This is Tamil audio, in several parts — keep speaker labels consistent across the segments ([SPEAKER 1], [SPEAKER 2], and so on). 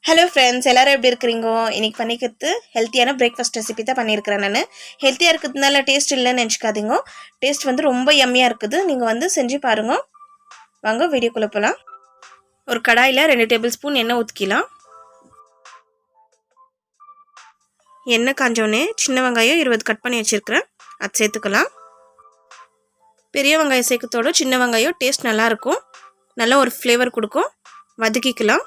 [SPEAKER 1] ஹலோ ஃப்ரெண்ட்ஸ், எல்லாரும் எப்படி இருக்கிறீங்க? இன்னைக்கு பண்ணிக்கிறது ஹெல்த்தியான பிரேக்ஃபாஸ்ட் ரெசிபி தான் பண்ணியிருக்கிறேன். நான் ஹெல்த்தியாக இருக்கிறதுனால டேஸ்ட் இல்லைன்னு நினச்சிக்காதீங்க. டேஸ்ட் வந்து ரொம்ப யம்மியாக இருக்குது. நீங்கள் வந்து செஞ்சு பாருங்க. வாங்க வீடியோக்குள்ளே போகலாம். ஒரு கடாயில் 2 டேபிள் ஸ்பூன் எண்ணெய் ஊற்றிக்கலாம். எண்ணெய் காஞ்சோடனே சின்ன வெங்காயம் 20 கட் பண்ணி வச்சுருக்கிறேன், அது சேர்த்துக்கலாம். பெரிய வெங்காயம் சேர்க்கத்தோட சின்ன வெங்காயம் டேஸ்ட் நல்லாயிருக்கும், நல்லா ஒரு ஃப்ளேவர் கொடுக்கும். வதக்கிக்கலாம்.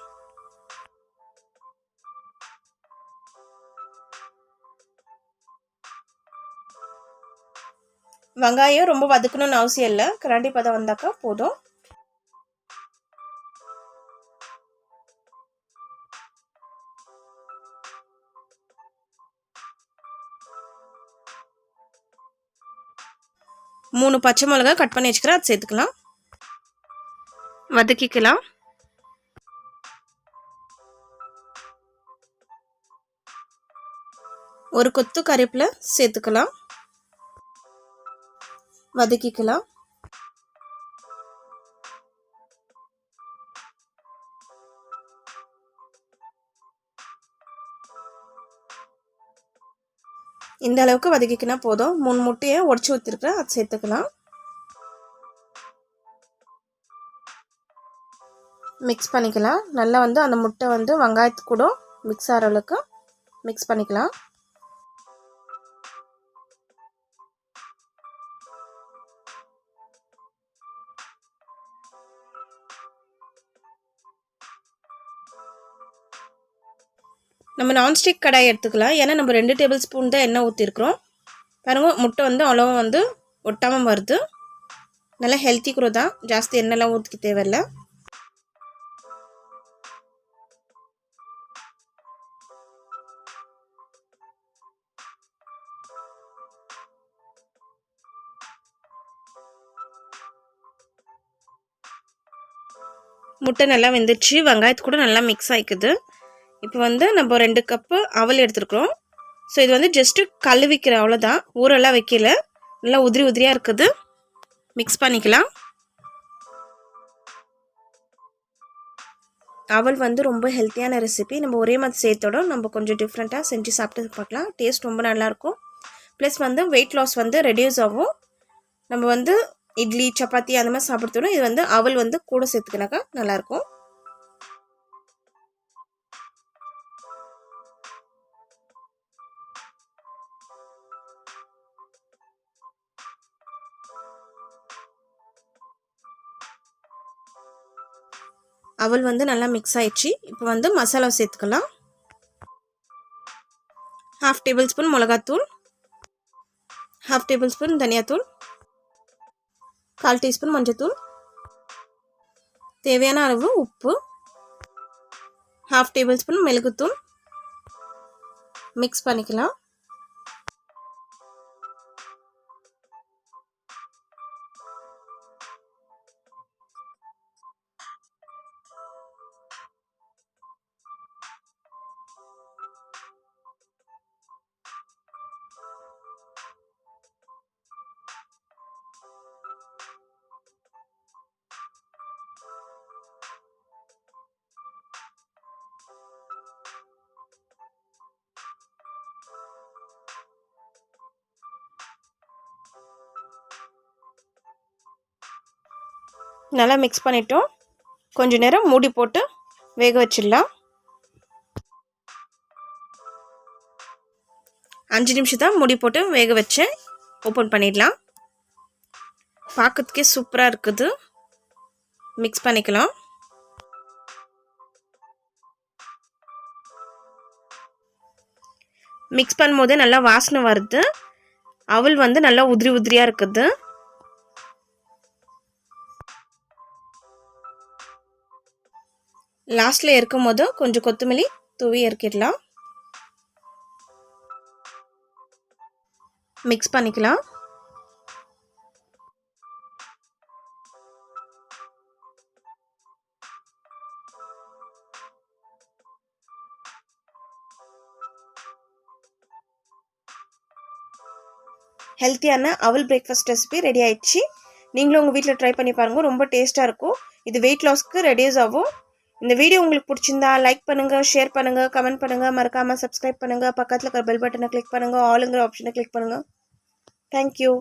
[SPEAKER 1] வெங்காயம் ரொம்ப வதக்கணும்னு அவசியம் இல்லை, கரண்டி பதம் வந்தாக்கா போதும். மூணு பச்சை மிளகா கட் பண்ணி வச்சுக்கிறேன், அது சேர்த்துக்கலாம். வதக்கிக்கலாம். ஒரு கொத்து கறிவேப்பிலை சேர்த்துக்கலாம். வதக்கிக்கலாம். இந்த அளவுக்கு வதக்கிக்கினா போதும். 3 முட்டையை உடச்சி ஊற்றிருக்கிறேன், அது சேர்த்துக்கலாம். மிக்ஸ் பண்ணிக்கலாம். நல்லா வந்து அந்த முட்டை வந்து வெங்காயத்து கூட மிக்ஸ் ஆகிற அளவுக்கு மிக்ஸ் பண்ணிக்கலாம். நம்ம நான்ஸ்டிக் கடாய் எடுத்துக்கலாம், ஏன்னா நம்ம 2 டேபிள் ஸ்பூன் தான் எண்ணெய் ஊற்றிருக்கிறோம். பாருங்க, முட்டை வந்து அவ்வளோ வந்து ஒட்டாமல் வருது. நல்லா ஹெல்த்தி கூட தான், ஜாஸ்தி எண்ணெய்லாம் ஊற்றிக்க தேவையில்லை. முட்டை நல்லா வெந்துச்சு, வெங்காயத்து கூட நல்லா மிக்ஸ் ஆகிக்குது. இப்போ வந்து நம்ம 2 கப்பு அவல் எடுத்துருக்குறோம். ஸோ இது வந்து ஜஸ்ட்டு கழுவிக்கிறேன், அவ்வளோதான், ஊரெல்லாம் வைக்கல. நல்லா உதிரி உதிரியாக இருக்குது. மிக்ஸ் பண்ணிக்கலாம். அவல் வந்து ரொம்ப ஹெல்த்தியான ரெசிபி. நம்ம ஒரே மாதிரி சேர்த்தோட நம்ம கொஞ்சம் டிஃப்ரெண்ட்டாக செஞ்சு சாப்பிட்டு பார்க்கலாம். டேஸ்ட் ரொம்ப நல்லாயிருக்கும். ப்ளஸ் வந்து வெயிட் லாஸ் வந்து ரெடியூஸ் ஆகும். நம்ம வந்து இட்லி சப்பாத்தி அந்த மாதிரி சாப்பிட்றதோட இது வந்து அவல் வந்து கூட சேர்த்துக்கினாக்கா நல்லாயிருக்கும். அவல் வந்து நல்லா மிக்ஸ் ஆயிடுச்சு. இப்போ வந்து மசாலா சேர்த்துக்கலாம். 1/2 டேபிள் ஸ்பூன் மிளகாத்தூள், 1/2 டேபிள் ஸ்பூன் தனியாத்தூள், 1/4 டீஸ்பூன் மஞ்சத்தூள், தேவையான அளவு உப்பு, 1/2 டேபிள் ஸ்பூன் மிளகுத்தூள். மிக்ஸ் பண்ணிக்கலாம். நல்லா மிக்ஸ் பண்ணிட்டோம். கொஞ்ச நேரம் மூடி போட்டு வேக வச்சிடலாம். 5 நிமிஷம் தான் மூடி போட்டு வேக வச்சேன். ஓப்பன் பண்ணிடலாம். பார்க்கறதுக்கே சூப்பராக இருக்குது. மிக்ஸ் பண்ணிக்கலாம். மிக்ஸ் பண்ணும்போது நல்லா வாசனை வருது. அவல் வந்து நல்லா உதிரி உதிரியாக இருக்குது. லாஸ்ட்டில் இருக்கும் போது கொஞ்சம் கொத்தமல்லி தூவி இறக்கிடலாம். மிக்ஸ் பண்ணிக்கலாம். ஹெல்த்தியான அவல் பிரேக்ஃபாஸ்ட் ரெசிபி ரெடி ஆயிடுச்சு. நீங்களும் உங்கள் வீட்டில் ட்ரை பண்ணி பாருங்கள், ரொம்ப டேஸ்ட்டாக இருக்கும். இது வெயிட் லாஸ்க்கு ரெடியூஸ் ஆகும். இந்த வீடியோ உங்களுக்கு பிடிச்சிருந்தா லைக் பண்ணுங்கள், ஷேர் பண்ணுங்கள், கமெண்ட் பண்ணுங்கள், மறக்காமல் சப்ஸ்கிரைப் பண்ணுங்கள், பக்கத்தில் இருக்கிற பெல் பட்டனை கிளிக் பண்ணுங்கள், ஆளுங்கிற ஆப்ஷனை கிளிக் பண்ணுங்கள். தேங்க்யூ.